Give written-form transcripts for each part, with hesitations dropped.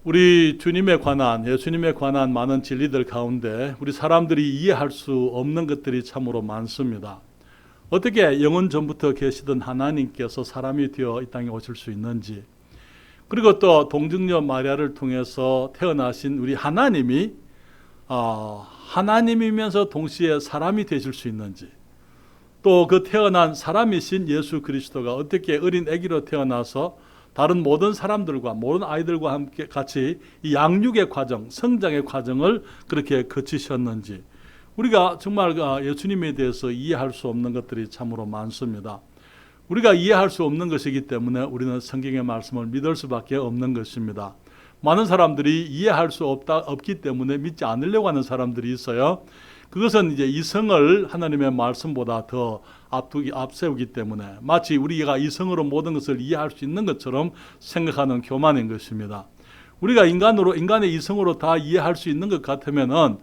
우리 주님에 관한, 예수님에 관한 많은 진리들 가운데 우리 사람들이 이해할 수 없는 것들이 참으로 많습니다. 어떻게 영원 전부터 계시던 하나님께서 사람이 되어 이 땅에 오실 수 있는지, 그리고 또 동정녀 마리아를 통해서 태어나신 우리 하나님이 하나님이면서 동시에 사람이 되실 수 있는지, 또 그 태어난 사람이신 예수 그리스도가 어떻게 어린 아기로 태어나서 다른 모든 사람들과 모든 아이들과 함께 같이 이 양육의 과정, 성장의 과정을 그렇게 거치셨는지, 우리가 정말 예수님에 대해서 이해할 수 없는 것들이 참으로 많습니다. 우리가 이해할 수 없는 것이기 때문에 우리는 성경의 말씀을 믿을 수밖에 없는 것입니다. 많은 사람들이 이해할 수 없기 때문에 믿지 않으려고 하는 사람들이 있어요. 그것은 이제 이성을 하나님의 말씀보다 더 앞세우기 때문에 마치 우리가 이성으로 모든 것을 이해할 수 있는 것처럼 생각하는 교만인 것입니다. 우리가 인간의 이성으로 다 이해할 수 있는 것 같으면은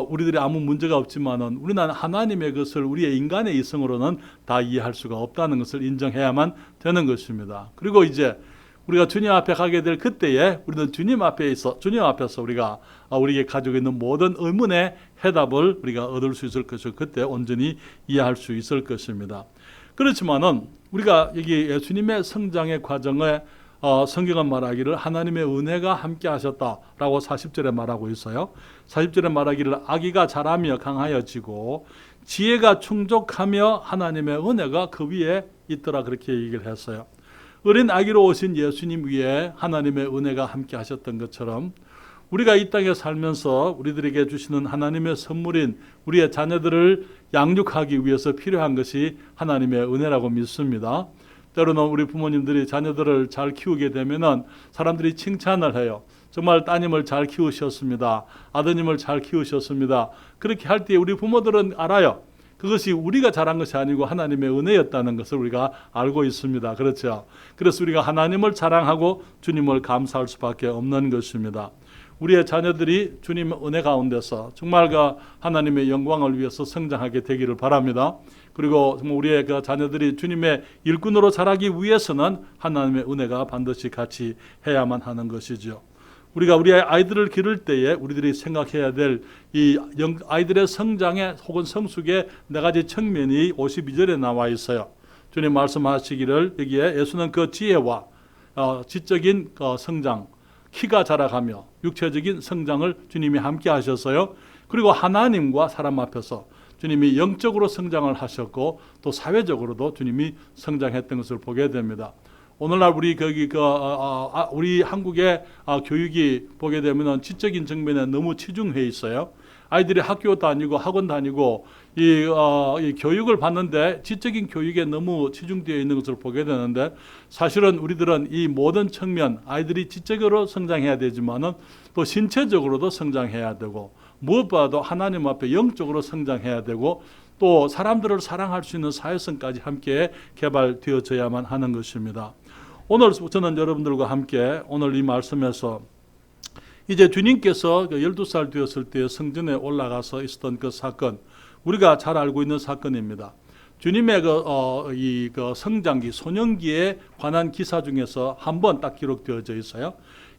우리들이 아무 문제가 없지만은 우리는 하나님의 것을 우리의 인간의 이성으로는 다 이해할 수가 없다는 것을 인정해야만 되는 것입니다. 그리고 이제 우리가 주님 앞에 가게 될 그때에 우리는 주님 앞에서 우리가 우리에게 가지고 있는 모든 의문의 해답을 우리가 얻을 수 있을 것이고, 그때 온전히 이해할 수 있을 것입니다. 그렇지만은 우리가 여기 예수님의 성장의 과정에 성경은 말하기를 하나님의 은혜가 함께 하셨다라고 40절에 말하고 있어요. 40절에 말하기를 아기가 자라며 강하여지고 지혜가 충족하며 하나님의 은혜가 그 위에 있더라, 그렇게 얘기를 했어요. 어린 아기로 오신 예수님 위에 하나님의 은혜가 함께 하셨던 것처럼 우리가 이 땅에 살면서 우리들에게 주시는 하나님의 선물인 우리의 자녀들을 양육하기 위해서 필요한 것이 하나님의 은혜라고 믿습니다. 때로는 우리 부모님들이 자녀들을 잘 키우게 되면은 사람들이 칭찬을 해요. 정말 따님을 잘 키우셨습니다. 아드님을 잘 키우셨습니다. 그렇게 할 때 우리 부모들은 알아요. 그것이 우리가 잘한 것이 아니고 하나님의 은혜였다는 것을 우리가 알고 있습니다. 그렇죠? 그래서 우리가 하나님을 자랑하고 주님을 감사할 수밖에 없는 것입니다. 우리의 자녀들이 주님 은혜 가운데서 정말 하나님의 영광을 위해서 성장하게 되기를 바랍니다. 그리고 우리의 자녀들이 주님의 일꾼으로 자라기 위해서는 하나님의 은혜가 반드시 같이 해야만 하는 것이죠. 우리가 우리의 아이들을 기를 때에 우리들이 생각해야 될 이 아이들의 성장의 혹은 성숙의 네 가지 측면이 52절에 나와 있어요. 주님 말씀하시기를 여기에 예수는 그 지혜와 지적인 성장, 키가 자라가며 육체적인 성장을 주님이 함께 하셨어요. 그리고 하나님과 사람 앞에서 주님이 영적으로 성장을 하셨고 또 사회적으로도 주님이 성장했던 것을 보게 됩니다. 오늘날 우리 한국의 교육이 보게 되면 지적인 측면에 너무 치중해 있어요. 아이들이 학교 다니고 학원 다니고 이 교육을 받는데 지적인 교육에 너무 치중되어 있는 것을 보게 되는데, 사실은 우리들은 이 모든 측면, 아이들이 지적으로 성장해야 되지만은 또 신체적으로도 성장해야 되고, 무엇보다도 하나님 앞에 영적으로 성장해야 되고, 또 사람들을 사랑할 수 있는 사회성까지 함께 개발되어져야만 하는 것입니다. 오늘 저는 여러분들과 함께 오늘 이 말씀에서 이제 주님께서 12살 되었을 때 성전에 올라가서 있었던 그 사건, 우리가 잘 알고 있는 사건입니다. 주님의 성장기, 소년기에 관한 기사 중에서 한 번 딱 기록되어져 있어요.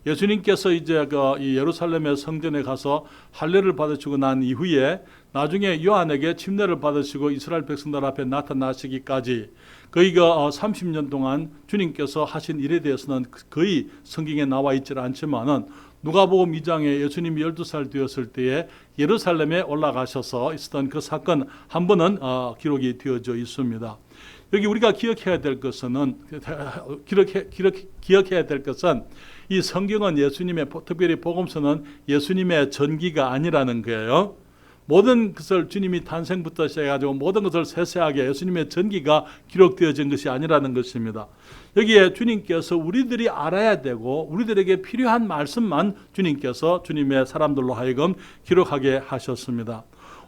예수님께서 이제 이 예루살렘의 성전에 가서 할례를 받으시고 난 이후에 나중에 요한에게 침례를 받으시고 이스라엘 백성들 앞에 나타나시기까지 거의 30년 동안 주님께서 하신 일에 대해서는 거의 성경에 나와 있지 않지만은 누가복음 2장에 예수님이 12살 되었을 때에 예루살렘에 올라가셔서 있었던 그 사건 한 번은 기록이 되어져 있습니다. 여기 우리가 기억해야 될 것은 이 성경은 예수님의, 특별히 복음서는 예수님의 전기가 아니라는 거예요. 모든 것을 주님이 탄생부터 시작해가지고 모든 것을 세세하게 예수님의 전기가 기록되어진 것이 아니라는 것입니다. 여기에 주님께서 우리들이 알아야 되고 우리들에게 필요한 말씀만 주님께서 주님의 사람들로 하여금 기록하게 하셨습니다.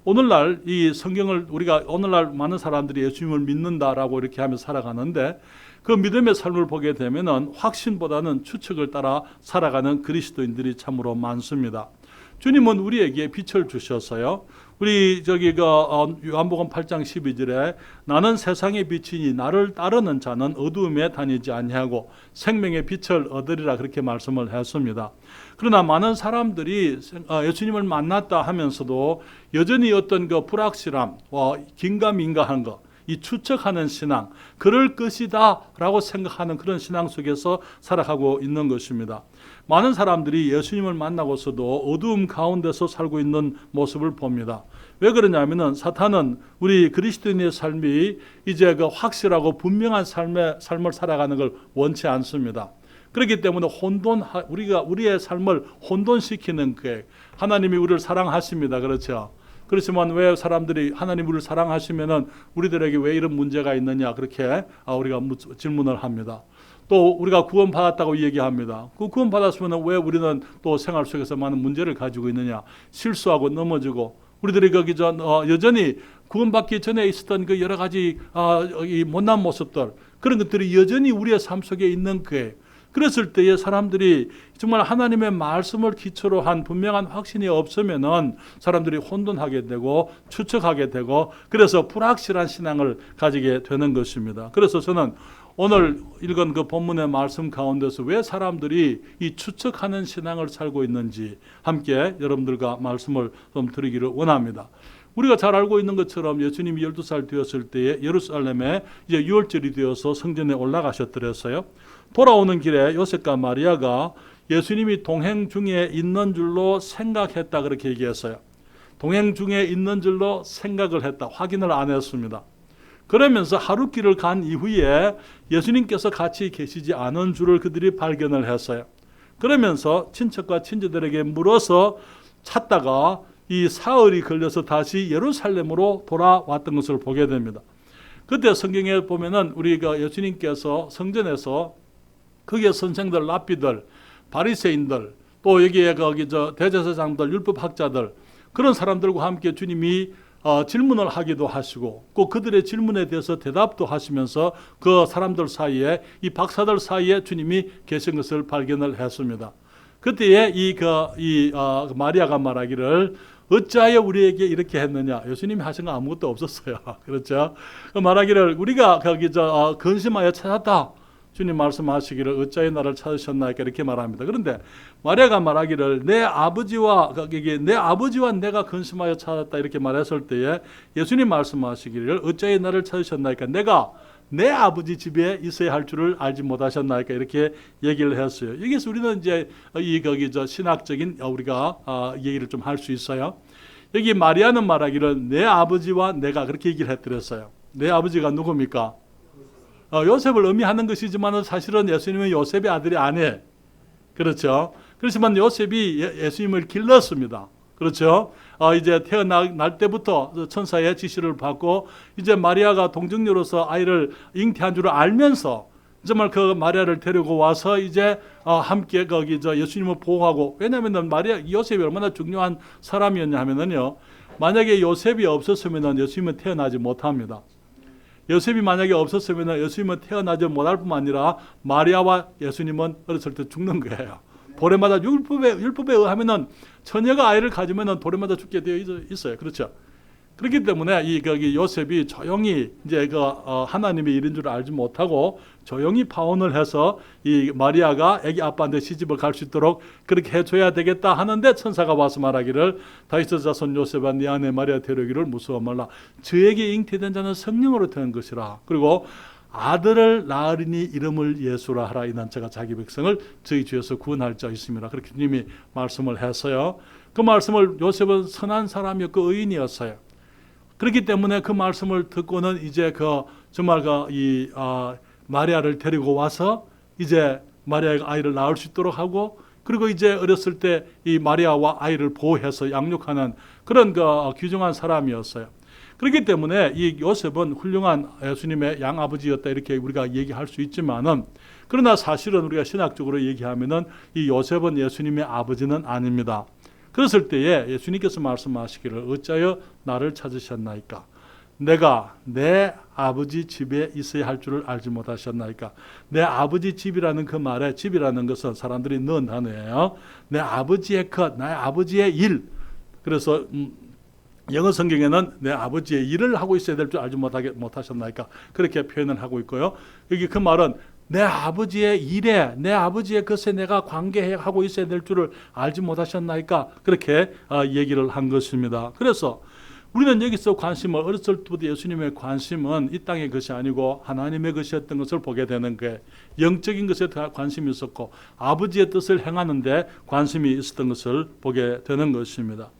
오늘날 이 성경을 오늘날 많은 사람들이 예수님을 믿는다라고 이렇게 하면서 살아가는데, 그 믿음의 삶을 보게 되면은 확신보다는 추측을 따라 살아가는 그리스도인들이 참으로 많습니다. 주님은 우리에게 빛을 주셨어요. 우리 요한복음 8장 12절에 나는 세상의 빛이니 나를 따르는 자는 어두움에 다니지 아니하고 생명의 빛을 얻으리라 그렇게 말씀을 했습니다. 그러나 많은 사람들이 예수님을 만났다 하면서도 여전히 어떤 그 불확실함, 긴가민가한 것, 이 추측하는 신앙, 그럴 것이다 라고 생각하는 그런 신앙 속에서 살아가고 있는 것입니다. 많은 사람들이 예수님을 만나고서도 어두움 가운데서 살고 있는 모습을 봅니다. 왜 그러냐면은 사탄은 우리 그리스도인의 삶이 이제 그 확실하고 분명한 삶을 살아가는 걸 원치 않습니다. 그렇기 때문에 우리의 삶을 혼돈시키는 계획. 하나님이 우리를 사랑하십니다. 그렇죠? 그렇지만 왜 사람들이 하나님 우리를 사랑하시면은 우리들에게 왜 이런 문제가 있느냐 그렇게 우리가 질문을 합니다. 또 우리가 구원받았다고 얘기합니다. 그 구원받았으면 왜 우리는 또 생활 속에서 많은 문제를 가지고 있느냐. 실수하고 넘어지고 우리들이 여전히 구원받기 전에 있었던 그 여러 가지 이 못난 모습들, 그런 것들이 여전히 우리의 삶 속에 있는 거예요. 그랬을 때에 사람들이 정말 하나님의 말씀을 기초로 한 분명한 확신이 없으면은 사람들이 혼돈하게 되고 추측하게 되고 그래서 불확실한 신앙을 가지게 되는 것입니다. 그래서 저는 오늘 읽은 그 본문의 말씀 가운데서 왜 사람들이 이 추측하는 신앙을 살고 있는지 함께 여러분들과 말씀을 좀 드리기를 원합니다. 우리가 잘 알고 있는 것처럼 예수님이 12살 되었을 때에 예루살렘에 이제 유월절이 되어서 성전에 올라가셨더랬어요. 돌아오는 길에 요셉과 마리아가 예수님이 동행 중에 있는 줄로 생각했다 그렇게 얘기했어요. 동행 중에 있는 줄로 생각을 했다. 확인을 안 했습니다. 그러면서 하루 길을 간 이후에 예수님께서 같이 계시지 않은 줄을 그들이 발견을 했어요. 그러면서 친척과 친지들에게 물어서 찾다가 이 사흘이 걸려서 다시 예루살렘으로 돌아왔던 것을 보게 됩니다. 그때 성경에 보면은 우리가 예수님께서 성전에서 거기에 선생들, 랍비들, 바리새인들, 또 여기에 대제사장들, 율법학자들 그런 사람들과 함께 주님이 질문을 하기도 하시고 꼭 그들의 질문에 대해서 대답도 하시면서 그 사람들 사이에 이 박사들 사이에 주님이 계신 것을 발견을 했습니다. 그때에 마리아가 말하기를 어찌하여 우리에게 이렇게 했느냐. 예수님이 하신 거 아무것도 없었어요. 그렇죠? 말하기를 우리가 근심하여 찾았다. 주님 말씀하시기를 어찌하여 나를 찾으셨나이까 이렇게 말합니다. 그런데 마리아가 말하기를 내 아버지와 내가 근심하여 찾았다 이렇게 말했을 때에 예수님 말씀하시기를 어찌하여 나를 찾으셨나이까 내가 내 아버지 집에 있어야 할 줄을 알지 못하셨나이까 이렇게 얘기를 했어요. 여기서 우리는 이제 신학적인 우리가 얘기를 좀 할 수 있어요. 여기 마리아는 말하기를 내 아버지와 내가 그렇게 얘기를 했더랬어요. 내 아버지가 누굽니까? 요셉을 의미하는 것이지만 사실은 예수님은 요셉의 아들이 아니에요. 그렇죠? 그렇지만 요셉이 예수님을 길렀습니다. 그렇죠? 이제 태어날 때부터 천사의 지시를 받고 이제 마리아가 동정녀로서 아이를 잉태한 줄을 알면서 정말 그 마리아를 데리고 와서 이제 함께 예수님을 보호하고, 왜냐하면 요셉이 얼마나 중요한 사람이었냐 하면은요, 만약에 요셉이 없었으면 예수님은 태어나지 못합니다. 요셉이 만약에 없었으면 예수님은 태어나지 못할 뿐만 아니라 마리아와 예수님은 어렸을 때 죽는 거예요. 도래마다 율법에 의하면은 처녀가 아이를 가지면은 도래마다 죽게 되어 있어요. 그렇죠? 그렇기 때문에 요셉이 조용히 이제 하나님의 일인 줄 알지 못하고 조용히 파혼을 해서 이 마리아가 아기 아빠한테 시집을 갈 수 있도록 그렇게 해줘야 되겠다 하는데 천사가 와서 말하기를 다윗의 자손 요셉아 네 아내 마리아 데려오기를 무서워 말라. 저에게 잉태된 자는 성령으로 태어난 것이라. 그리고 아들을 낳으리니 이름을 예수라 하라. 이는 자가 자기 백성을 저희 죄에서 구원할 자 있습니다. 그렇게 주님이 말씀을 했어요. 그 말씀을 요셉은 선한 사람이었고 의인이었어요. 그렇기 때문에 그 말씀을 듣고는 이제 정말 마리아를 데리고 와서 이제 마리아가 아이를 낳을 수 있도록 하고, 그리고 이제 어렸을 때 이 마리아와 아이를 보호해서 양육하는 그런 귀중한 사람이었어요. 그렇기 때문에 이 요셉은 훌륭한 예수님의 양아버지였다 이렇게 우리가 얘기할 수 있지만은, 그러나 사실은 우리가 신학적으로 얘기하면은 이 요셉은 예수님의 아버지는 아닙니다. 그랬을 때에 예수님께서 말씀하시기를 어찌하여 나를 찾으셨나이까? 내가 내 아버지 집에 있어야 할 줄을 알지 못하셨나이까? 내 아버지 집이라는 그 말에 집이라는 것은 사람들이 넣은 단어예요. 내 아버지의 것, 나의 아버지의 일. 그래서 영어 성경에는 내 아버지의 일을 하고 있어야 될 줄 알지 못하셨나이까 그렇게 표현을 하고 있고요. 여기 그 말은 내 아버지의 일에, 내 아버지의 것에 내가 관계하고 있어야 될 줄을 알지 못하셨나이까 그렇게 얘기를 한 것입니다. 그래서 우리는 여기서 관심을, 어렸을 때부터 예수님의 관심은 이 땅의 것이 아니고 하나님의 것이었던 것을 보게 되는 게, 영적인 것에 관심이 있었고 아버지의 뜻을 행하는 데 관심이 있었던 것을 보게 되는 것입니다.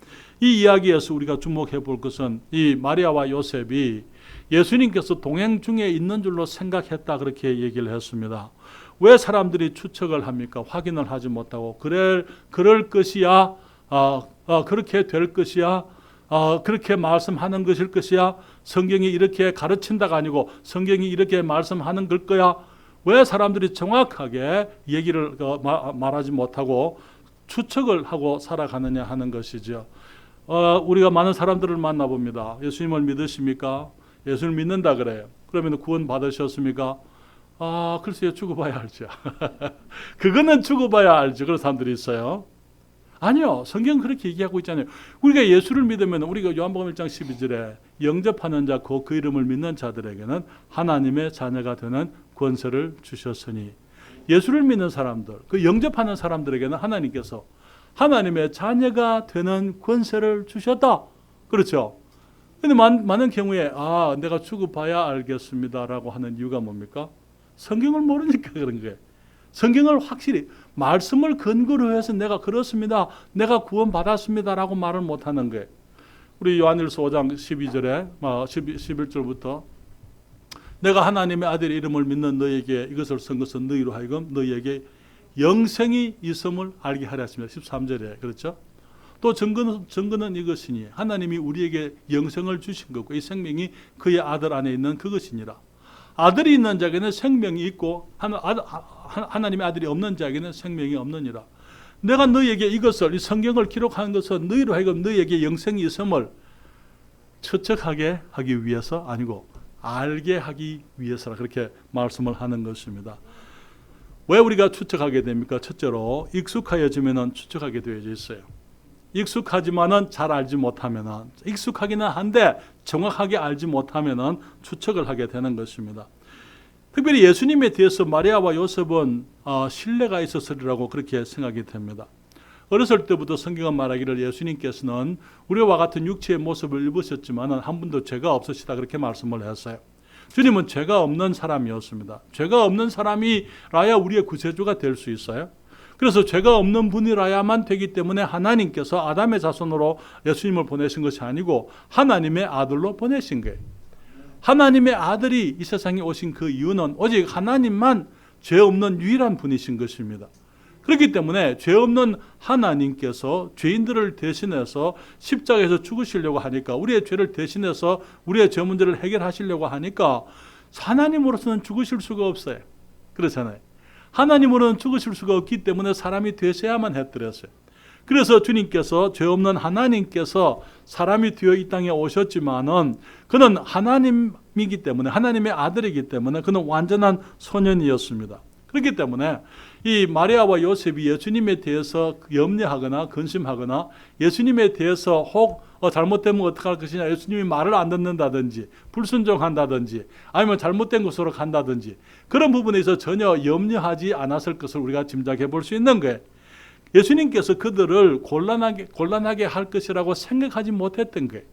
이 이야기에서 우리가 주목해 볼 것은 이 마리아와 요셉이 예수님께서 동행 중에 있는 줄로 생각했다 그렇게 얘기를 했습니다. 왜 사람들이 추측을 합니까? 확인을 하지 못하고 그럴 것이야, 그렇게 될 것이야, 그렇게 말씀하는 것일 것이야, 성경이 이렇게 가르친다가 아니고 성경이 이렇게 말씀하는 걸 거야. 왜 사람들이 정확하게 얘기를 말하지 못하고 추측을 하고 살아가느냐 하는 것이죠. 우리가 많은 사람들을 만나봅니다. 예수님을 믿으십니까? 예수를 믿는다 그래요. 그러면 구원 받으셨습니까? 글쎄요, 죽어봐야 알죠. 그거는 죽어봐야 알죠. 그런 사람들이 있어요. 아니요, 성경은 그렇게 얘기하고 있잖아요. 우리가 예수를 믿으면, 우리가 요한복음 1장 12절에 영접하는 자, 그 이름을 믿는 자들에게는 하나님의 자녀가 되는 권세를 주셨으니, 예수를 믿는 사람들, 그 영접하는 사람들에게는 하나님께서 하나님의 자녀가 되는 권세를 주셨다. 그렇죠? 근데 많은 경우에 내가 죽어봐야 알겠습니다라고 하는 이유가 뭡니까? 성경을 모르니까 그런 거예요. 성경을 확실히 말씀을 근거로 해서 내가 그렇습니다, 내가 구원받았습니다라고 말을 못하는 거예요. 우리 요한일서 5장 12절에 11절부터 내가 하나님의 아들의 이름을 믿는 너에게 이것을 쓴 것은 너희로 하여금 너희에게 영생이 있음을 알게 하려 했습니다. 13절에 그렇죠? 또 증거는 이것이니 하나님이 우리에게 영생을 주신 거고 이 생명이 그의 아들 안에 있는 그것이니라. 아들이 있는 자에게는 생명이 있고 하나님의 아들이 없는 자에게는 생명이 없느니라. 내가 너희에게 이것을, 이 성경을 기록한 것은 너희로 하여금 너희에게 영생이 있음을 추측하게 하기 위해서 아니고 알게 하기 위해서라 그렇게 말씀을 하는 것입니다. 왜 우리가 추측하게 됩니까? 첫째로 익숙하여지면 추측하게 되어져 있어요. 익숙하지만은 잘 알지 못하면은, 익숙하기는 한데 정확하게 알지 못하면은 추측을 하게 되는 것입니다. 특별히 예수님에 대해서 마리아와 요셉은 신뢰가 있었으리라고 그렇게 생각이 됩니다. 어렸을 때부터 성경은 말하기를 예수님께서는 우리와 같은 육체의 모습을 입으셨지만은 한 분도 죄가 없으시다 그렇게 말씀을 했어요. 주님은 죄가 없는 사람이었습니다. 죄가 없는 사람이라야 우리의 구세주가 될 수 있어요. 그래서 죄가 없는 분이라야만 되기 때문에 하나님께서 아담의 자손으로 예수님을 보내신 것이 아니고 하나님의 아들로 보내신 거예요. 하나님의 아들이 이 세상에 오신 그 이유는 오직 하나님만 죄 없는 유일한 분이신 것입니다. 그렇기 때문에 죄 없는 하나님께서 죄인들을 대신해서 십자가에서 죽으시려고 하니까, 우리의 죄를 대신해서 우리의 죄 문제를 해결하시려고 하니까 하나님으로서는 죽으실 수가 없어요. 그렇잖아요. 하나님으로는 죽으실 수가 없기 때문에 사람이 되셔야만 했더랬어요. 그래서 주님께서, 죄 없는 하나님께서 사람이 되어 이 땅에 오셨지만은 그는 하나님이기 때문에, 하나님의 아들이기 때문에 그는 완전한 소년이었습니다. 그렇기 때문에 이 마리아와 요셉이 예수님에 대해서 염려하거나 근심하거나 예수님에 대해서 혹 잘못되면 어떡할 것이냐, 예수님이 말을 안 듣는다든지 불순종한다든지 아니면 잘못된 곳으로 간다든지 그런 부분에서 전혀 염려하지 않았을 것을 우리가 짐작해 볼 수 있는 거예요. 예수님께서 그들을 곤란하게 할 것이라고 생각하지 못했던 거예요.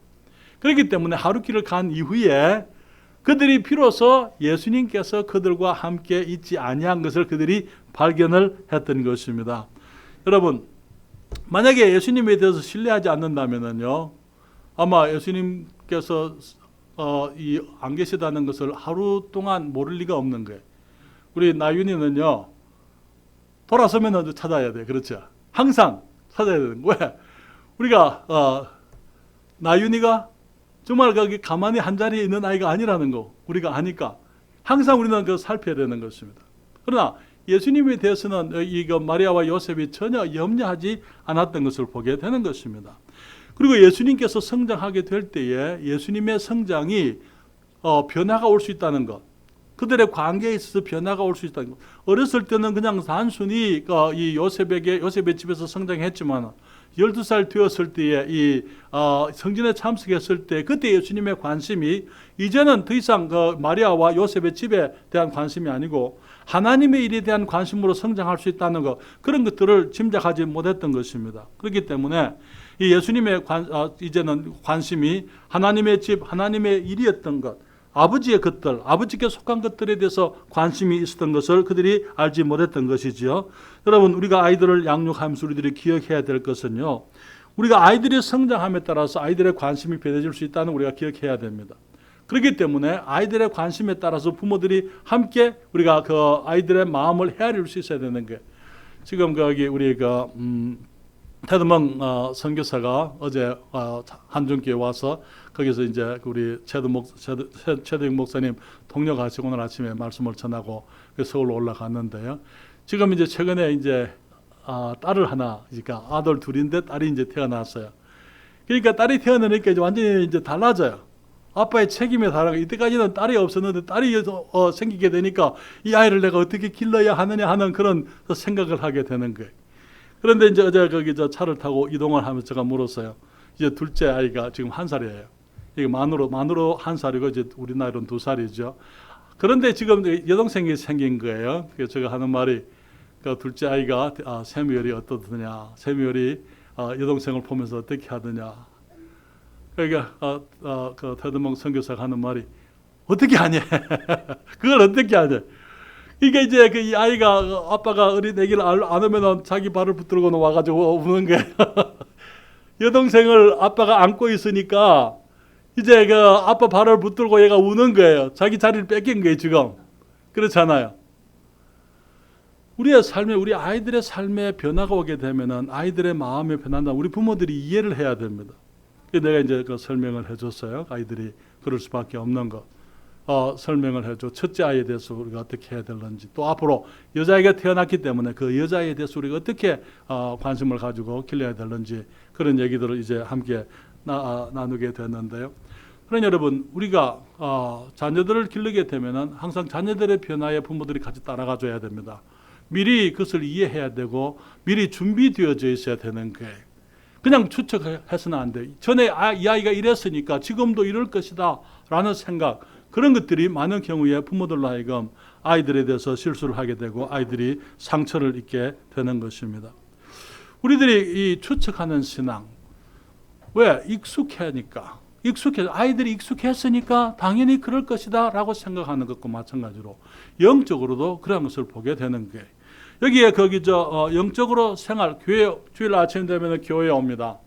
그렇기 때문에 하루길을 간 이후에 그들이 비로소 예수님께서 그들과 함께 있지 아니한 것을 그들이 발견을 했던 것입니다. 여러분, 만약에 예수님에 대해서 신뢰하지 않는다면요, 아마 예수님께서 안 계시다는 것을 하루 동안 모를 리가 없는 거예요. 우리 나윤이는요, 돌아서면 찾아야 돼요. 그렇죠? 항상 찾아야 되는 거예요. 왜? 우리가 나윤이가 정말 거기 가만히 한 자리에 있는 아이가 아니라는 거 우리가 아니까 항상 우리는 그걸 살펴야 되는 것입니다. 그러나 예수님에 대해서는 이 마리아와 요셉이 전혀 염려하지 않았던 것을 보게 되는 것입니다. 그리고 예수님께서 성장하게 될 때에 예수님의 성장이 변화가 올 수 있다는 것, 그들의 관계에 있어서 변화가 올 수 있다는 것. 어렸을 때는 그냥 단순히 이 요셉의 집에서 성장했지만 12살 되었을 때에 성전에 참석했을 때 그때 예수님의 관심이 이제는 더 이상 그 마리아와 요셉의 집에 대한 관심이 아니고 하나님의 일에 대한 관심으로 성장할 수 있다는 것, 그런 것들을 짐작하지 못했던 것입니다. 그렇기 때문에 이 예수님의 이제는 관심이 하나님의 집, 하나님의 일이었던 것, 아버지의 것들, 아버지께 속한 것들에 대해서 관심이 있었던 것을 그들이 알지 못했던 것이지요. 여러분, 우리가 아이들을 양육하면서 우리들이 기억해야 될 것은요, 우리가 아이들이 성장함에 따라서 아이들의 관심이 변해질 수 있다는 우리가 기억해야 됩니다. 그렇기 때문에 아이들의 관심에 따라서 부모들이 함께 우리가 그 아이들의 마음을 헤아릴 수 있어야 되는 게, 지금 거기 우리 테드멍 선교사가 어제 한중교에 와서 거기서 이제 우리 최대익 목사님 동료가시고 오늘 아침에 말씀을 전하고 서울로 올라갔는데요. 지금 이제 최근에 이제 딸을 하나, 그러니까 아들 둘인데 딸이 이제 태어났어요. 그러니까 딸이 태어나니까 이제 완전히 이제 달라져요. 아빠의 책임에 달하고, 이때까지는 딸이 없었는데 딸이 생기게 되니까 이 아이를 내가 어떻게 길러야 하느냐 하는 그런 생각을 하게 되는 거예요. 그런데 이제 어제 거기 차를 타고 이동을 하면서 제가 물었어요. 이제 둘째 아이가 지금 1살이에요. 이게 만으로 1살이고 이제 우리 나이로는 2살이죠. 그런데 지금 여동생이 생긴 거예요. 그래서 제가 하는 말이, 그 둘째 아이가 세미열이 어떠느냐, 세미열이 여동생을 보면서 어떻게 하느냐. 그러니까 그 테드멍 선교사가 하는 말이, 어떻게 하냐? 그걸 어떻게 하냐? 그러니까 이제 이 아이가 아빠가 어린 애기를 안으면 자기 발을 붙들고 와가지고 우는 거예요. 여동생을 아빠가 안고 있으니까 이제 그 아빠 발을 붙들고 얘가 우는 거예요. 자기 자리를 뺏긴 거예요, 지금. 그렇잖아요. 우리의 삶에, 우리 아이들의 삶에 변화가 오게 되면은 아이들의 마음에 변한다. 우리 부모들이 이해를 해야 됩니다. 내가 이제 그 설명을 해줬어요. 아이들이 그럴 수밖에 없는 거. 설명을 해줘. 첫째 아이에 대해서 우리가 어떻게 해야 되는지, 또 앞으로 여자아이가 태어났기 때문에 그 여자아이에 대해서 우리가 어떻게 관심을 가지고 길러야 되는지, 그런 얘기들을 이제 함께 나누게 됐는데요. 그러나 여러분, 우리가 자녀들을 기르게 되면은 항상 자녀들의 변화에 부모들이 같이 따라가 줘야 됩니다. 미리 그것을 이해해야 되고 미리 준비되어져 있어야 되는 거예요. 그냥 추측해서는 안 돼요. 전에 이 아이가 이랬으니까 지금도 이럴 것이다 라는 생각, 그런 것들이 많은 경우에 부모들로 하여금 아이들에 대해서 실수를 하게 되고 아이들이 상처를 입게 되는 것입니다. 우리들이 이 추측하는 신앙, 왜? 익숙하니까. 아이들이 익숙했으니까 당연히 그럴 것이다 라고 생각하는 것과 마찬가지로 영적으로도 그런 것을 보게 되는 거예요. 여기에 영적으로 생활, 교회, 주일 아침 되면 교회에 옵니다.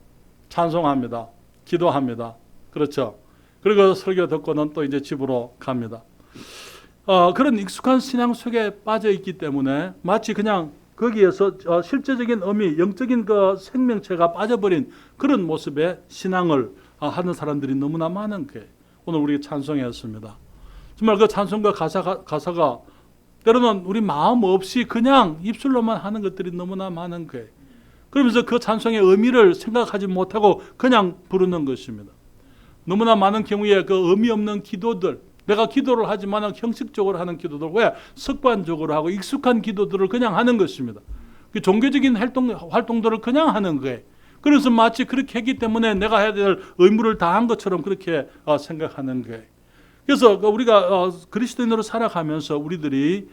찬송합니다. 기도합니다. 그렇죠. 그리고 설교 듣고는 또 이제 집으로 갑니다. 그런 익숙한 신앙 속에 빠져 있기 때문에 마치 그냥 거기에서 실제적인 의미, 영적인 그 생명체가 빠져버린 그런 모습의 신앙을 하는 사람들이 너무나 많은 거예요. 오늘 우리 찬송했습니다. 정말 그 찬송과 가사가 때로는 우리 마음 없이 그냥 입술로만 하는 것들이 너무나 많은 거예요. 그러면서 그 찬송의 의미를 생각하지 못하고 그냥 부르는 것입니다. 너무나 많은 경우에 그 의미 없는 기도들, 내가 기도를 하지만 형식적으로 하는 기도들, 왜? 습관적으로 하고 익숙한 기도들을 그냥 하는 것입니다. 그 종교적인 활동들을 그냥 하는 거예요. 그래서 마치 그렇게 했기 때문에 내가 해야 될 의무를 다한 것처럼 그렇게 생각하는 거예요. 그래서 우리가 그리스도인으로 살아가면서 우리들이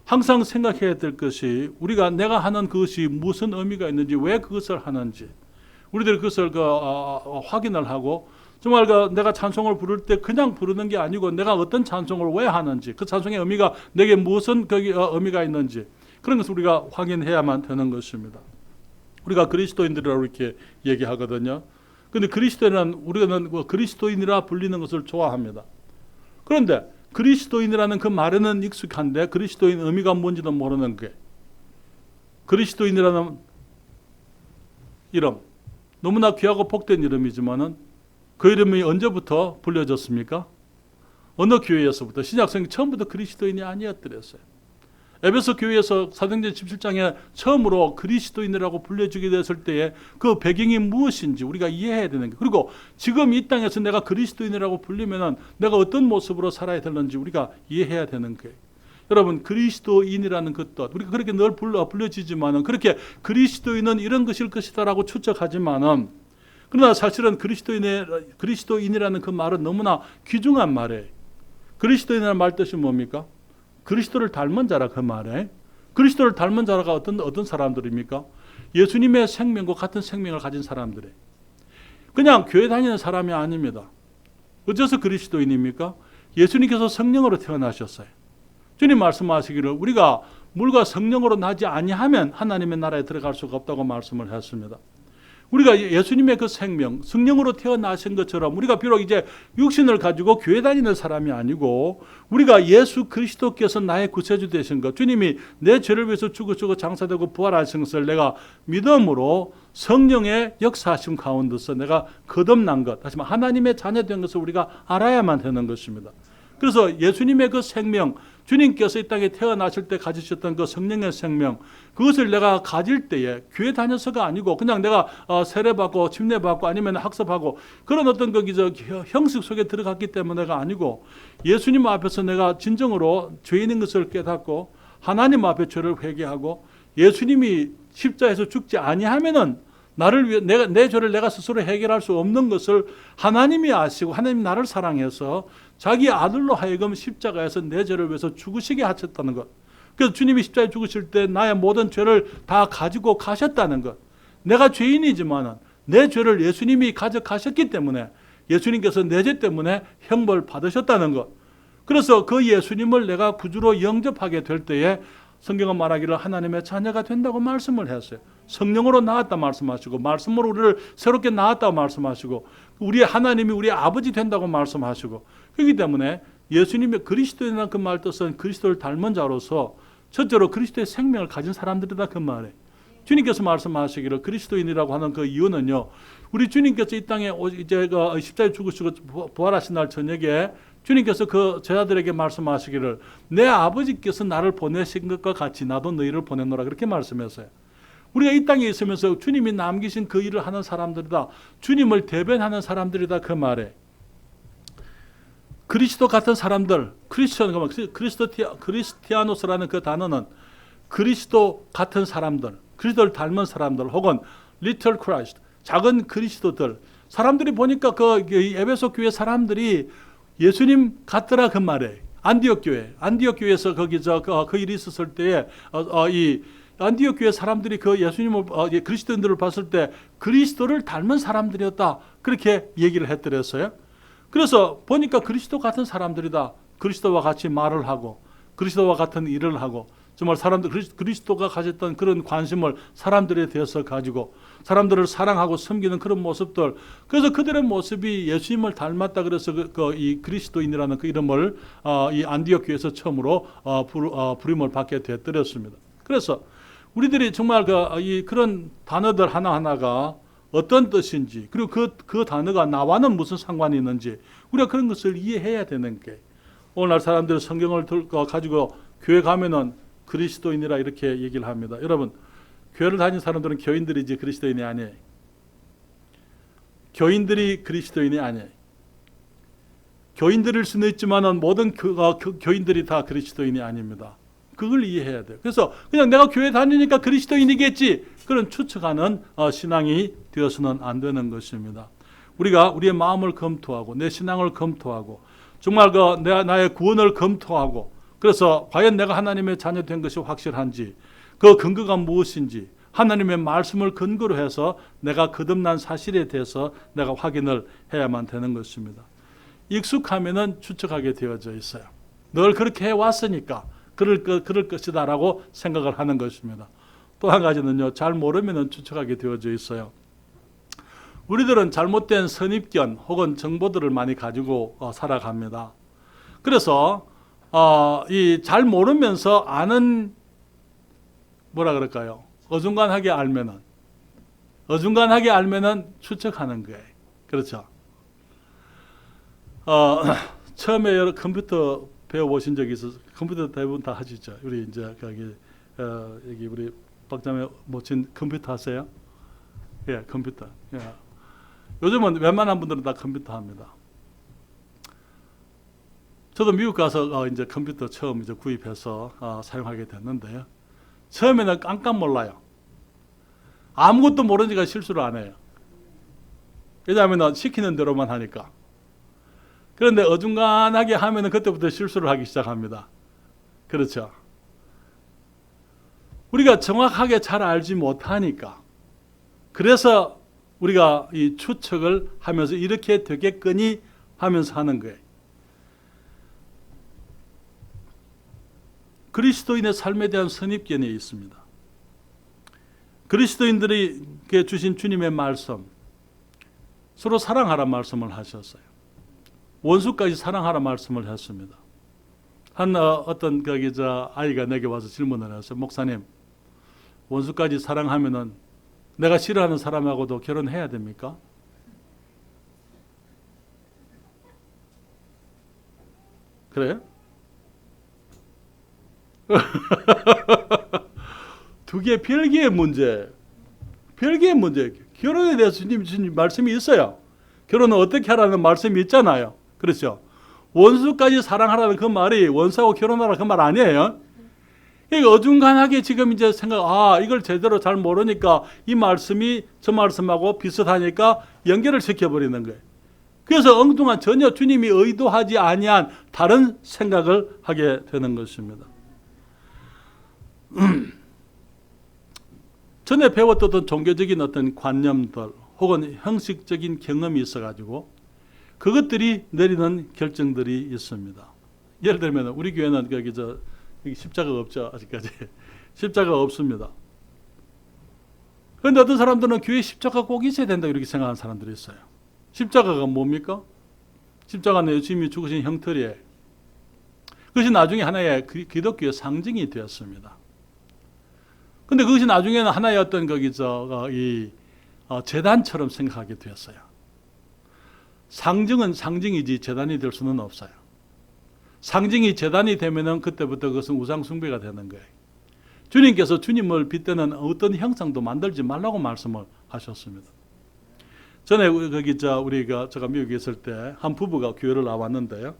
항상 생각해야 될 것이, 우리가 내가 하는 그것이 무슨 의미가 있는지, 왜 그것을 하는지, 우리들이 그것을 확인을 하고, 정말 내가 찬송을 부를 때 그냥 부르는 게 아니고 내가 어떤 찬송을 왜 하는지, 그 찬송의 의미가 내게 무슨 의미가 있는지, 그런 것을 우리가 확인해야만 되는 것입니다. 우리가 그리스도인들이라고 이렇게 얘기하거든요. 그런데 우리는 그리스도인이라 불리는 것을 좋아합니다. 그런데 그리스도인이라는 그 말에는 익숙한데 그리스도인 의미가 뭔지도 모르는 게, 그리스도인이라는 이름, 너무나 귀하고 복된 이름이지만은 그 이름이 언제부터 불려졌습니까? 어느 교회에서부터? 신약성경 처음부터 그리스도인이 아니었더랬어요. 에베소 교회에서 사도행전 17장에 처음으로 그리스도인이라고 불려주게 됐을 때에 그 배경이 무엇인지 우리가 이해해야 되는 거예요. 그리고 지금 이 땅에서 내가 그리스도인이라고 불리면은 내가 어떤 모습으로 살아야 되는지 우리가 이해해야 되는 거예요. 여러분, 그리스도인이라는 그 뜻, 우리가 그렇게 늘 불려지지만은, 그렇게 그리스도인은 이런 것일 것이다라고 추측하지만은, 그러나 사실은 그리스도인이라는 그 말은 너무나 귀중한 말이에요. 그리스도인이라는 말 뜻이 뭡니까? 그리스도를 닮은 자라, 그 말에. 그리스도를 닮은 자가 어떤 사람들입니까? 예수님의 생명과 같은 생명을 가진 사람들이에요. 그냥 교회 다니는 사람이 아닙니다. 어째서 그리스도인입니까? 예수님께서 성령으로 태어나셨어요. 주님 말씀하시기를 우리가 물과 성령으로 나지 아니하면 하나님의 나라에 들어갈 수가 없다고 말씀을 했습니다. 우리가 예수님의 그 생명, 성령으로 태어나신 것처럼 우리가 비록 이제 육신을 가지고 교회 다니는 사람이 아니고, 우리가 예수 그리스도께서 나의 구세주 되신 것, 주님이 내 죄를 위해서 죽으시고 장사되고 부활하신 것을 내가 믿음으로 성령의 역사하심 가운데서 내가 거듭난 것, 다시 말해 하나님의 자녀 된 것을 우리가 알아야만 되는 것입니다. 그래서 예수님의 그 생명, 주님께서 이 땅에 태어나실 때 가지셨던 그 성령의 생명, 그것을 내가 가질 때에 교회 다녀서가 아니고 그냥 내가 세례받고 침례받고 아니면 학습하고 그런 어떤 형식 속에 들어갔기 때문에가 아니고, 예수님 앞에서 내가 진정으로 죄인인 것을 깨닫고 하나님 앞에 죄를 회개하고 예수님이 십자에서 죽지 아니하면은 나를 위해 내 죄를 내가 스스로 해결할 수 없는 것을 하나님이 아시고 하나님 나를 사랑해서 자기 아들로 하여금 십자가에서 내 죄를 위해서 죽으시게 하셨다는 것. 그래서 주님이 십자가에 죽으실 때 나의 모든 죄를 다 가지고 가셨다는 것. 내가 죄인이지만 내 죄를 예수님이 가져가셨기 때문에 예수님께서 내 죄 때문에 형벌 받으셨다는 것. 그래서 그 예수님을 내가 구주로 영접하게 될 때에 성경은 말하기를 하나님의 자녀가 된다고 말씀을 했어요. 성령으로 나왔다 말씀하시고, 말씀으로 우리를 새롭게 낳았다고 말씀하시고, 우리의 하나님이 우리의 아버지 된다고 말씀하시고, 그렇기 때문에 예수님의 그리스도인이라는 그 말 뜻은 그리스도를 닮은 자로서 첫째로 그리스도의 생명을 가진 사람들이다, 그 말에. 주님께서 말씀하시기를 그리스도인이라고 하는 그 이유는요, 우리 주님께서 이 땅에 이제 십자가에 죽으시고 부활하신 날 저녁에 주님께서 그 제자들에게 말씀하시기를 내 아버지께서 나를 보내신 것과 같이 나도 너희를 보내노라, 그렇게 말씀했어요. 우리가 이 땅에 있으면서 주님이 남기신 그 일을 하는 사람들이다, 주님을 대변하는 사람들이다, 그 말에. 그리스도 같은 사람들, 크리스티아노스라는 그 단어는 그리스도 같은 사람들, 그리스도를 닮은 사람들, 혹은 리틀 크라이스트, 작은 그리스도들, 사람들이 보니까 그 에베소 교회 사람들이 예수님 같더라, 그 말에. 안디옥 교회에서 거기 그 일이 있었을 때에 이 안디옥 교회 사람들이 그 예수님을 그리스도인들을 봤을 때 그리스도를 닮은 사람들이었다, 그렇게 얘기를 했더랬어요. 그래서 보니까 그리스도 같은 사람들이다. 그리스도와 같이 말을 하고 그리스도와 같은 일을 하고, 정말 사람들 그리스도가 가졌던 그런 관심을 사람들에 대해서 가지고 사람들을 사랑하고 섬기는 그런 모습들, 그래서 그들의 모습이 예수님을 닮았다. 그래서 이 그리스도인이라는 그 이름을 이 안디옥 교회에서 처음으로 부름을 받게 되었습니다. 그래서 우리들이 정말 그런 단어들 하나하나가 어떤 뜻인지, 그리고 그 단어가 나와는 무슨 상관이 있는지 우리가 그런 것을 이해해야 되는 게, 오늘날 사람들이 성경을 가지고 교회 가면은 그리스도인이라 이렇게 얘기를 합니다. 여러분, 교회를 다니는 사람들은 교인들이지 그리스도인이 아니에요. 교인들이 그리스도인이 아니에요. 교인들일 수는 있지만 모든 교인들이 다 그리스도인이 아닙니다. 그걸 이해해야 돼요. 그래서 그냥 내가 교회 다니니까 그리스도인이겠지, 그런 추측하는 신앙이 되어서는 안 되는 것입니다. 우리가 우리의 마음을 검토하고 내 신앙을 검토하고 정말 나의 구원을 검토하고, 그래서 과연 내가 하나님의 자녀 된 것이 확실한지, 그 근거가 무엇인지 하나님의 말씀을 근거로 해서 내가 거듭난 사실에 대해서 내가 확인을 해야만 되는 것입니다. 익숙하면은 추측하게 되어져 있어요. 늘 그렇게 해왔으니까 그럴 것이다라고 생각을 하는 것입니다. 또 한 가지는요, 잘 모르면은 추측하게 되어져 있어요. 우리들은 잘못된 선입견 혹은 정보들을 많이 가지고 살아갑니다. 그래서 이 잘 모르면서 아는, 뭐라 그럴까요? 어중간하게 알면은 추측하는 거예요. 그렇죠? 처음에 여러 컴퓨터 배워보신 적이 있어서, 컴퓨터 대부분 다 하시죠. 우리 이제 여기 우리 박자매 모친 컴퓨터 하세요? 예, 컴퓨터. 예. 요즘은 웬만한 분들은 다 컴퓨터 합니다. 저도 미국 가서 이제 컴퓨터 처음 이제 구입해서 사용하게 됐는데요. 처음에는 깜깜 몰라요. 아무것도 모르니까 실수를 안 해요. 왜냐하면 시키는 대로만 하니까. 그런데 어중간하게 하면은 그때부터 실수를 하기 시작합니다. 그렇죠. 우리가 정확하게 잘 알지 못하니까. 그래서 우리가 이 추측을 하면서 이렇게 되겠거니 하면서 하는 거예요. 그리스도인의 삶에 대한 선입견이 있습니다. 그리스도인들에게 주신 주님의 말씀, 서로 사랑하라 말씀을 하셨어요. 원수까지 사랑하라 말씀을 했습니다. 어떤 아이가 내게 와서 질문을 했어요. 목사님, 원수까지 사랑하면은 내가 싫어하는 사람하고도 결혼해야 됩니까? 그래요? 두 개 별개의 문제. 결혼에 대해서 주님 말씀이 있어요. 결혼은 어떻게 하라는 말씀이 있잖아요. 그렇죠? 원수까지 사랑하라는 그 말이 원수하고 결혼하라 그 말 아니에요. 그러니까 어중간하게 지금 이제 이걸 제대로 잘 모르니까 이 말씀이 저 말씀하고 비슷하니까 연결을 시켜버리는 거예요. 그래서 엉뚱한 전혀 주님이 의도하지 아니한 다른 생각을 하게 되는 것입니다. 전에 배웠던 종교적인 어떤 관념들 혹은 형식적인 경험이 있어가지고 그것들이 내리는 결정들이 있습니다. 예를 들면 우리 교회는 여기 십자가가 없죠. 아직까지 십자가가 없습니다. 그런데 어떤 사람들은 교회에 십자가 꼭 있어야 된다 이렇게 생각하는 사람들이 있어요. 십자가가 뭡니까? 십자가는 예수님이 죽으신 형틀이에요. 그것이 나중에 하나의 기독교의 상징이 되었습니다. 근데 그것이 나중에는 하나의 어떤 재단처럼 생각하게 되었어요. 상징은 상징이지 재단이 될 수는 없어요. 상징이 재단이 되면은 그때부터 그것은 우상 숭배가 되는 거예요. 주님께서 주님을 빗대는 어떤 형상도 만들지 말라고 말씀을 하셨습니다. 전에 제가 미국에 있을 때 한 부부가 교회를 나왔는데요.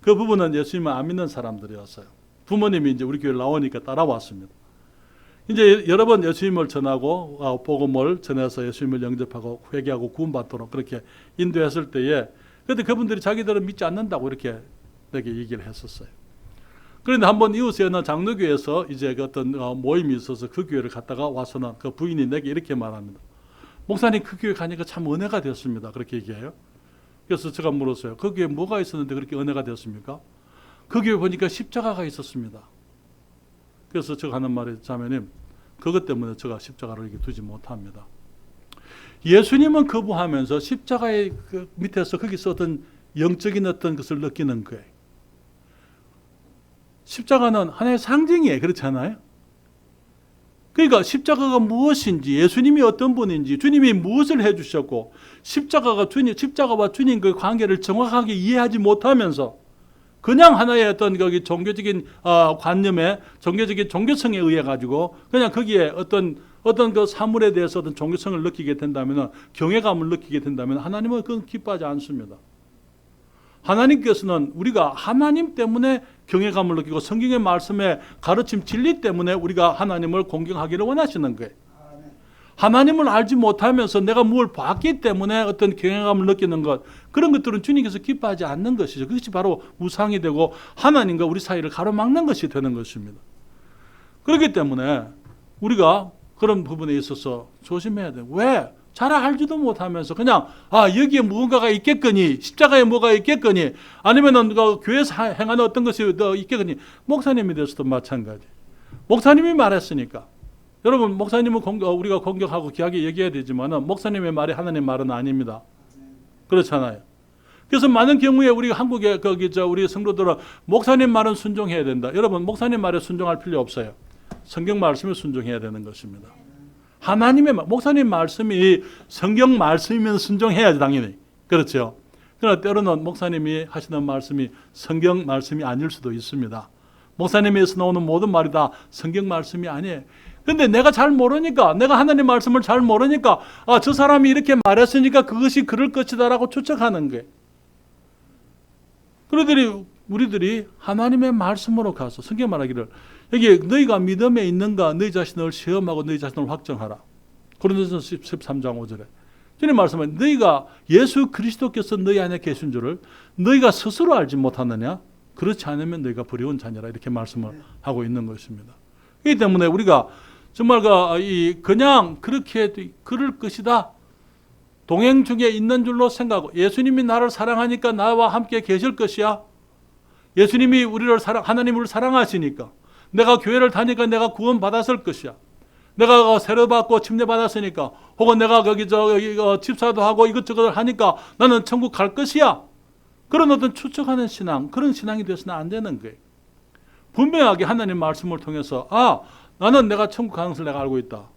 그 부부는 예수님을 안 믿는 사람들이었어요. 부모님이 이제 우리 교회를 나오니까 따라왔습니다. 이제 여러 번 예수님을 전하고 복음을 전해서 예수님을 영접하고 회개하고 구원받도록 그렇게 인도했을 때에 그런데 그분들이 자기들은 믿지 않는다고 이렇게 내게 얘기를 했었어요. 그런데 한번 이웃에 있는 장로교에서 이제 어떤 모임이 있어서 그 교회를 갔다가 와서는 그 부인이 내게 이렇게 말합니다. 목사님 그 교회 가니까 참 은혜가 됐습니다. 그렇게 얘기해요. 그래서 제가 물었어요. 그 교회에 뭐가 있었는데 그렇게 은혜가 됐습니까? 그 교회 보니까 십자가가 있었습니다. 그래서 제가 하는 말이 자매님 그것 때문에 제가 십자가를 이렇게 두지 못합니다. 예수님은 거부하면서 십자가의 그 밑에서 거기서 어떤 영적인 어떤 것을 느끼는 거예요. 십자가는 하나의 상징이에요. 그렇지 않아요? 그러니까 십자가가 무엇인지 예수님이 어떤 분인지 주님이 무엇을 해주셨고 십자가와 주님 그 관계를 정확하게 이해하지 못하면서 그냥 하나의 어떤 종교적인 관념에 종교적인 종교성에 의해 가지고 그냥 거기에 어떤 그 사물에 대해서 어떤 종교성을 느끼게 된다면 경외감을 느끼게 된다면 하나님은 그건 기뻐하지 않습니다. 하나님께서는 우리가 하나님 때문에 경외감을 느끼고 성경의 말씀의 가르침 진리 때문에 우리가 하나님을 공경하기를 원하시는 거예요. 하나님을 알지 못하면서 내가 뭘 봤기 때문에 어떤 경외감을 느끼는 것 그런 것들은 주님께서 기뻐하지 않는 것이죠. 그것이 바로 우상이 되고 하나님과 우리 사이를 가로막는 것이 되는 것입니다. 그렇기 때문에 우리가 그런 부분에 있어서 조심해야 돼요. 왜? 잘 알지도 못하면서 그냥 여기에 무언가가 있겠거니 십자가에 뭐가 있겠거니 아니면은 교회에서 행하는 어떤 것이 있겠거니 목사님에 대해서도 마찬가지. 목사님이 말했으니까 여러분 목사님은 우리가 공격하고 귀하게 얘기해야 되지만 목사님의 말이 하나님의 말은 아닙니다. 그렇잖아요. 그래서 많은 경우에 우리 한국에 우리 성도들은 목사님 말은 순종해야 된다. 여러분 목사님 말에 순종할 필요 없어요. 성경 말씀에 순종해야 되는 것입니다. 목사님 말씀이 성경 말씀이면 순종해야지 당연히. 그렇죠. 그러나 때로는 목사님이 하시는 말씀이 성경 말씀이 아닐 수도 있습니다. 목사님에서 나오는 모든 말이 다 성경 말씀이 아니에요. 근데 내가 잘 모르니까 내가 하나님 말씀을 잘 모르니까 저 사람이 이렇게 말했으니까 그것이 그럴 것이다 라고 추측하는 거예요. 그러더니 우리들이 하나님의 말씀으로 가서 성경 말하기를 여기 너희가 믿음에 있는가 너희 자신을 시험하고 너희 자신을 확정하라. 고린도전서 13장 5절에 주님 말씀은 너희가 예수 그리스도께서 너희 안에 계신 줄을 너희가 스스로 알지 못하느냐? 그렇지 않으면 너희가 버려온 자녀라 이렇게 말씀을 하고 있는 것입니다. 그렇기 때문에 우리가 정말 그냥 그렇게 그럴 것이다. 동행 중에 있는 줄로 생각하고 예수님이 나를 사랑하니까 나와 함께 계실 것이야. 예수님이 하나님을 사랑하시니까 내가 교회를 다니까 내가 구원 받았을 것이야. 내가 세례받고 침례 받았으니까 혹은 내가 거기 집사도 하고 이것저것 하니까 나는 천국 갈 것이야. 그런 어떤 추측하는 신앙, 그런 신앙이 되어서는 안 되는 거예요. 분명하게 하나님 말씀을 통해서 나는 내가 천국 가는 것을 내가 알고 있다.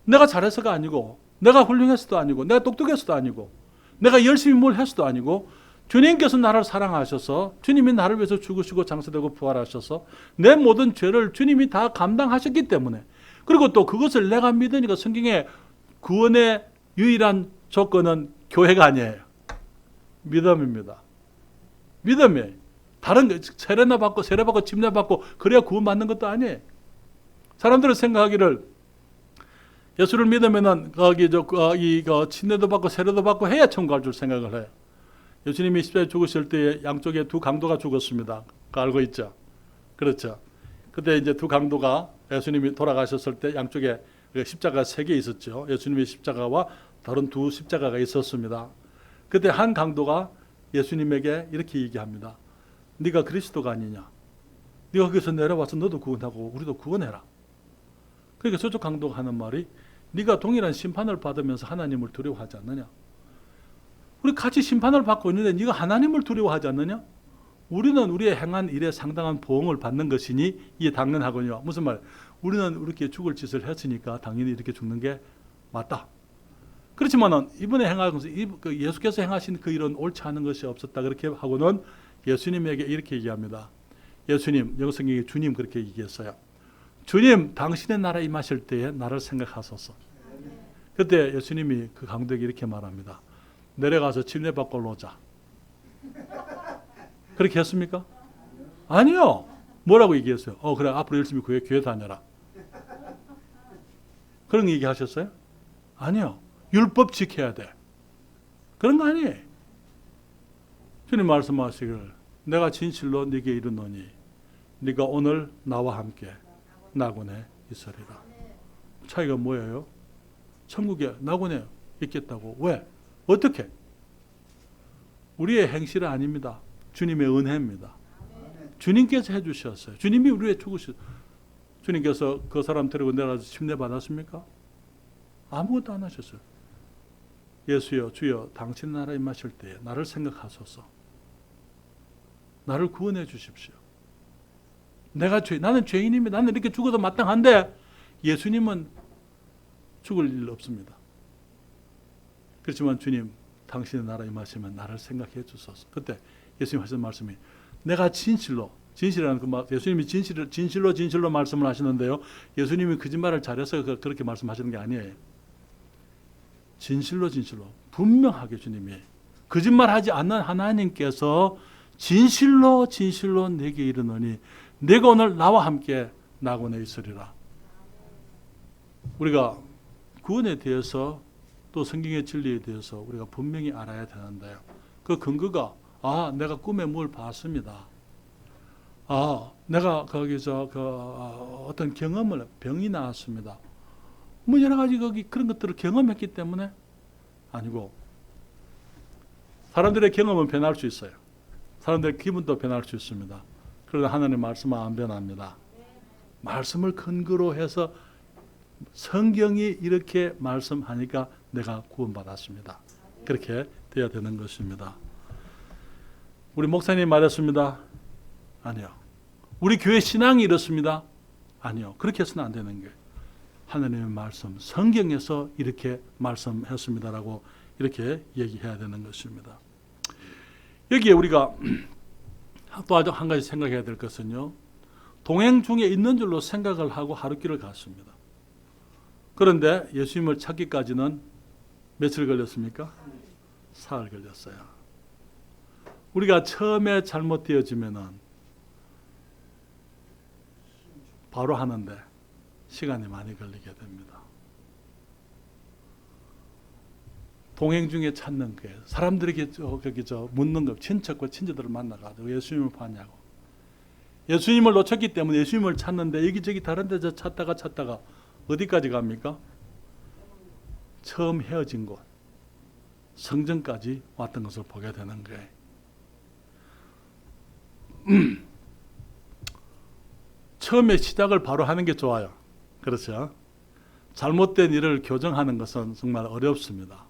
내가 잘해서가 아니고 내가 훌륭해서도 아니고 내가 똑똑해서도 아니고 내가 열심히 뭘 해서도 아니고 주님께서 나를 사랑하셔서 주님이 나를 위해서 죽으시고 장사되고 부활하셔서 내 모든 죄를 주님이 다 감당하셨기 때문에 그리고 또 그것을 내가 믿으니까 성경에 구원의 유일한 조건은 교회가 아니에요. 믿음입니다. 믿음이에요. 다른 거 세례받고 침례 받고 그래야 구원받는 것도 아니에요. 사람들은 생각하기를 예수를 믿으면은 침례도 받고 세례도 받고 해야 천국 갈 줄 생각을 해요. 예수님이 십자가에 죽으실 때 양쪽에 두 강도가 죽었습니다. 그거 알고 있죠? 그렇죠. 그때 이제 두 강도가 예수님이 돌아가셨을 때 양쪽에 십자가 3개 있었죠. 예수님의 십자가와 다른 두 십자가가 있었습니다. 그때 한 강도가 예수님에게 이렇게 얘기합니다. 네가 그리스도가 아니냐? 네가 거기서 내려와서 너도 구원하고 우리도 구원해라. 그러니까 저쪽 강도가 하는 말이 네가 동일한 심판을 받으면서 하나님을 두려워하지 않느냐? 우리 같이 심판을 받고 있는데 네가 하나님을 두려워하지 않느냐? 우리는 우리의 행한 일에 상당한 보응을 받는 것이니 이게 당연하군요. 무슨 말? 우리는 이렇게 죽을 짓을 했으니까 당연히 이렇게 죽는 게 맞다. 그렇지만은 이번에 행한 것은 예수께서 행하신 그 일은 옳지 않은 것이 없었다. 그렇게 하고는 예수님에게 이렇게 얘기합니다. 예수님, 영어 성경에 주님 그렇게 얘기했어요. 주님, 당신의 나라 임하실 때에 나를 생각하소서. 그때 예수님이 그 강도에게 이렇게 말합니다. 내려가서 침례받고 오자. 그렇게 했습니까? 아니요. 뭐라고 얘기했어요? 그래 앞으로 열심히 교회 다녀라. 그런 얘기 하셨어요? 아니요. 율법 지켜야 돼. 그런 거 아니에요. 주님 말씀하시기를 내가 진실로 네게 이르노니 네가 오늘 나와 함께 낙원에 있으리라. 차이가 뭐예요? 천국에 낙원에 있겠다고. 왜? 어떻게? 우리의 행실은 아닙니다. 주님의 은혜입니다. 주님께서 해주셨어요. 주님이 우리 위해 죽으셨어요. 주님께서 그 사람 데리고 내려가서 침례 받았습니까? 아무것도 안 하셨어요. 예수여 주여 당신 나라 임하실 때에 나를 생각하소서. 나를 구원해 주십시오. 나는 죄인입니다. 나는 이렇게 죽어도 마땅한데 예수님은 죽을 일 없습니다. 그렇지만 주님 당신의 나라 임하시면 나를 생각해 주소서. 그때 예수님 하신 말씀이 내가 진실이라는 그 말, 예수님이 진실로 말씀을 하시는데요. 예수님이 거짓말을 잘해서 그렇게 말씀하시는 게 아니에요. 진실로 분명하게 주님이 거짓말하지 않는 하나님께서 진실로 내게 이르노니 내가 오늘 나와 함께 낙원에 있으리라. 우리가 구원에 대해서 또 성경의 진리에 대해서 우리가 분명히 알아야 되는데요. 그 근거가 내가 꿈에 뭘 봤습니다. 내가 거기서 어떤 병이 나왔습니다. 뭐 여러 가지 그런 것들을 경험했기 때문에 아니고 사람들의 경험은 변할 수 있어요. 사람들의 기분도 변할 수 있습니다. 그러나 하나님의 말씀은 안 변합니다. 말씀을 근거로 해서 성경이 이렇게 말씀하니까 내가 구원받았습니다. 그렇게 돼야 되는 것입니다. 우리 목사님 말했습니다. 아니요. 우리 교회 신앙이 이렇습니다. 아니요. 그렇게 해서는 안 되는 거예요. 하나님의 말씀, 성경에서 이렇게 말씀했습니다라고 이렇게 얘기해야 되는 것입니다. 여기에 우리가 또 아주 한 가지 생각해야 될 것은요. 동행 중에 있는 줄로 생각을 하고 하루길을 갔습니다. 그런데 예수님을 찾기까지는 며칠 걸렸습니까? 사흘 걸렸어요. 우리가 처음에 잘못되어지면은 바로 하는데 시간이 많이 걸리게 됩니다. 동행 중에 찾는 거예요. 사람들에게 묻는 거, 친척과 친지들을 만나가지고 예수님을 봤냐고. 예수님을 놓쳤기 때문에 예수님을 찾는데 여기저기 다른 데서 찾다가 어디까지 갑니까? 처음 헤어진 곳, 성전까지 왔던 것을 보게 되는 거예요. 처음에 시작을 바로 하는 게 좋아요. 그렇죠? 잘못된 일을 교정하는 것은 정말 어렵습니다.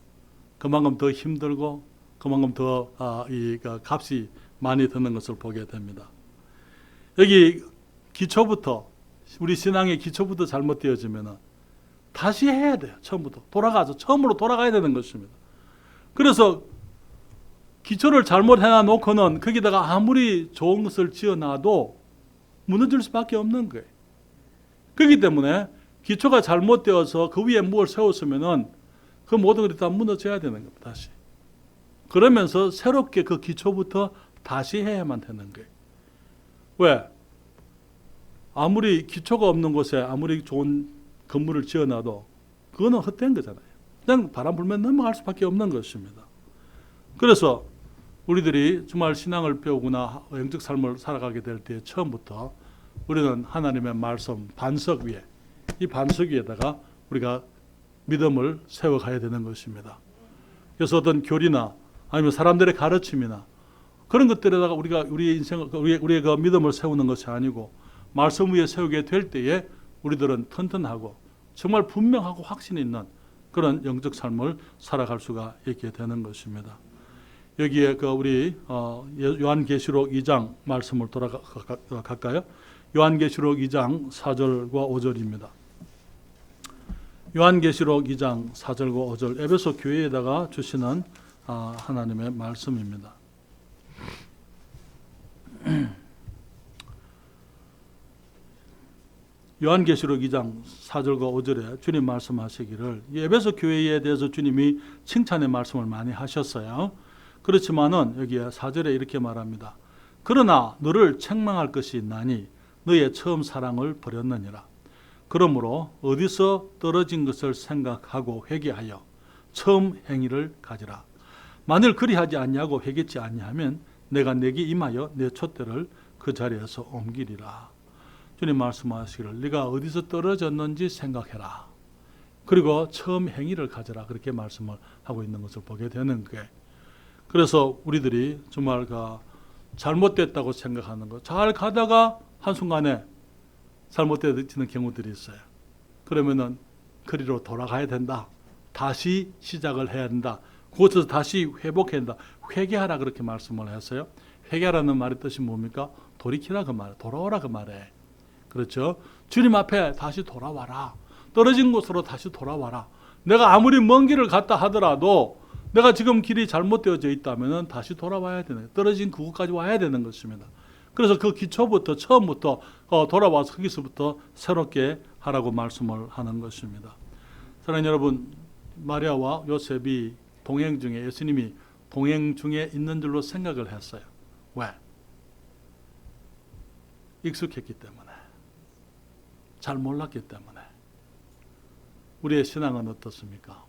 그만큼 더 힘들고 그만큼 더 값이 많이 드는 것을 보게 됩니다. 여기 기초부터, 우리 신앙의 기초부터 잘못되어지면 다시 해야 돼요. 처음부터 돌아가서 처음으로 돌아가야 되는 것입니다. 그래서 기초를 잘못 해놓고는 거기다가 아무리 좋은 것을 지어놔도 무너질 수밖에 없는 거예요. 그렇기 때문에 기초가 잘못되어서 그 위에 무엇을 세웠으면은 그 모든 것이 다 무너져야 되는 겁니다. 다시. 그러면서 새롭게 그 기초부터 다시 해야만 되는 거예요. 왜? 아무리 기초가 없는 곳에 아무리 좋은 건물을 지어놔도 그거는 헛된 거잖아요. 그냥 바람 불면 넘어갈 수밖에 없는 것입니다. 그래서 우리들이 정말 신앙을 배우거나 영적 삶을 살아가게 될 때 처음부터 우리는 하나님의 말씀 반석 위에, 이 반석 위에다가 우리가 믿음을 세워가야 되는 것입니다. 그래서 어떤 교리나 아니면 사람들의 가르침이나 그런 것들에다가 우리가 우리의 인생을, 우리의 그 믿음을 세우는 것이 아니고 말씀 위에 세우게 될 때에 우리들은 튼튼하고 정말 분명하고 확신 있는 그런 영적 삶을 살아갈 수가 있게 되는 것입니다. 여기에 우리 요한계시록 2장 말씀을 돌아갈까요? 요한계시록 2장 4절과 5절입니다. 요한계시록 2장 4절과 5절 에베소 교회에다가 주시는 하나님의 말씀입니다. 요한계시록 2장 4절과 5절에 주님 말씀하시기를, 에베소 교회에 대해서 주님이 칭찬의 말씀을 많이 하셨어요. 그렇지만은 여기에 4절에 이렇게 말합니다. 그러나 너를 책망할 것이 있나니 너의 처음 사랑을 버렸느니라. 그러므로 어디서 떨어진 것을 생각하고 회개하여 처음 행위를 가지라. 만일 그리하지 않냐고 회개치 않냐면 내가 내게 임하여 내 촛대를 그 자리에서 옮기리라. 주님 말씀하시기를 네가 어디서 떨어졌는지 생각해라. 그리고 처음 행위를 가져라. 그렇게 말씀을 하고 있는 것을 보게 되는 거예요. 그래서 우리들이 정말 잘못됐다고 생각하는 것, 잘 가다가 한순간에 잘못되어지는 경우들이 있어요. 그러면은 그리로 돌아가야 된다. 다시 시작을 해야 된다. 그곳에서 다시 회복해야 된다. 회개하라 그렇게 말씀을 했어요. 회개하라는 말의 뜻이 뭡니까? 돌이키라 그 말이에요. 돌아오라 그 말이에요. 그렇죠? 주님 앞에 다시 돌아와라. 떨어진 곳으로 다시 돌아와라. 내가 아무리 먼 길을 갔다 하더라도 내가 지금 길이 잘못되어져 있다면 다시 돌아와야 되는, 떨어진 그곳까지 와야 되는 것입니다. 그래서 그 기초부터 처음부터 돌아와서 거기서부터 새롭게 하라고 말씀을 하는 것입니다. 사랑하는 여러분, 마리아와 요셉이 동행 중에, 예수님이 동행 중에 있는 줄로 생각을 했어요. 왜? 익숙했기 때문에, 잘 몰랐기 때문에. 우리의 신앙은 어떻습니까?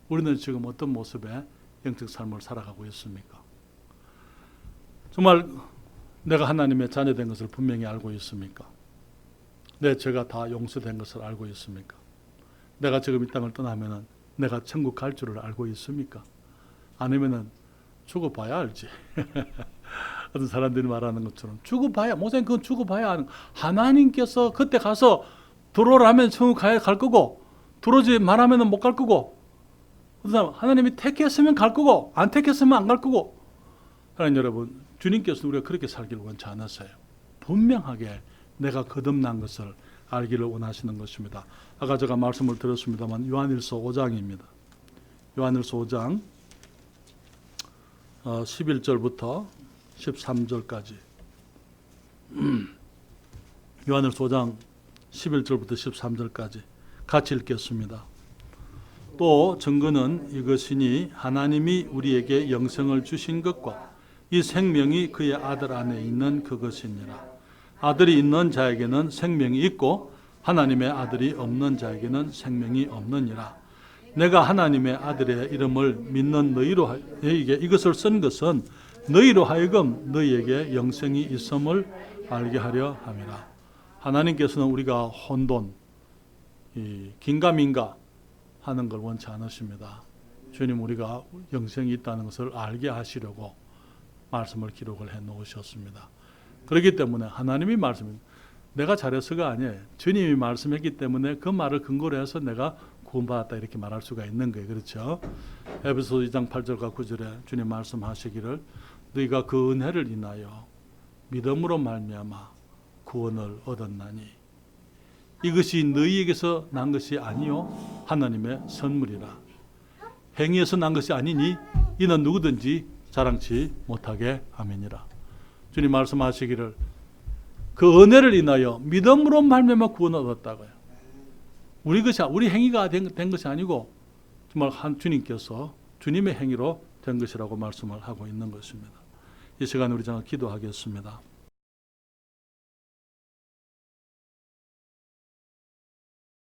우리는 지금 어떤 모습의 영적 삶을 살아가고 있습니까? 정말 내가 하나님의 자녀된 것을 분명히 알고 있습니까? 내 죄가 다 용서된 것을 알고 있습니까? 내가 지금 이 땅을 떠나면은 내가 천국 갈 줄을 알고 있습니까? 아니면은 죽어봐야 알지. 어떤 사람들이 말하는 것처럼 죽어봐야, 목사님 그건 죽어봐야 하는, 하나님께서 그때 가서 들어오라면 천국 갈 거고 들어오지 말하면 못 갈 거고, 하나님이 택했으면 갈 거고 안 택했으면 안 갈 거고. 하나님 여러분, 주님께서 우리가 그렇게 살기를 원치 않았어요. 분명하게 내가 거듭난 것을 알기를 원하시는 것입니다. 아까 제가 말씀을 드렸습니다만 요한일서 5장입니다. 요한일서 5장 11절부터 13절까지. 요한일서 5장 11절부터 13절까지 같이 읽겠습니다. 또 증거는 이것이니 하나님이 우리에게 영생을 주신 것과 이 생명이 그의 아들 안에 있는 그것이니라. 아들이 있는 자에게는 생명이 있고 하나님의 아들이 없는 자에게는 생명이 없느니라. 내가 하나님의 아들의 이름을 믿는 너희에게 이것을 쓴 것은 너희로 하여금 너희에게 영생이 있음을 알게 하려 함이라. 하나님께서는 우리가 혼돈, 긴가민가 하는 걸 원치 않으십니다. 주님, 우리가 영생이 있다는 것을 알게 하시려고 말씀을 기록을 해 놓으셨습니다. 그렇기 때문에 하나님이 말씀, 내가 잘해서가 아니에요. 주님이 말씀했기 때문에 그 말을 근거로 해서 내가 구원받았다 이렇게 말할 수가 있는 거예요. 그렇죠? 에베소 2장 8절과 9절에 주님 말씀하시기를 너희가 그 은혜를 인하여 믿음으로 말미암아 구원을 얻었나니 이것이 너희에게서 난 것이 아니요 하나님의 선물이라. 행위에서 난 것이 아니니 이는 누구든지 자랑치 못하게 아멘이라. 주님 말씀하시기를 그 은혜를 인하여 믿음으로 말미암아 구원을 얻었다고요. 우리 행위가 된 것이 아니고 정말 한 주님께서 주님의 행위로 된 것이라고 말씀을 하고 있는 것입니다. 이 시간에 우리 자 기도하겠습니다.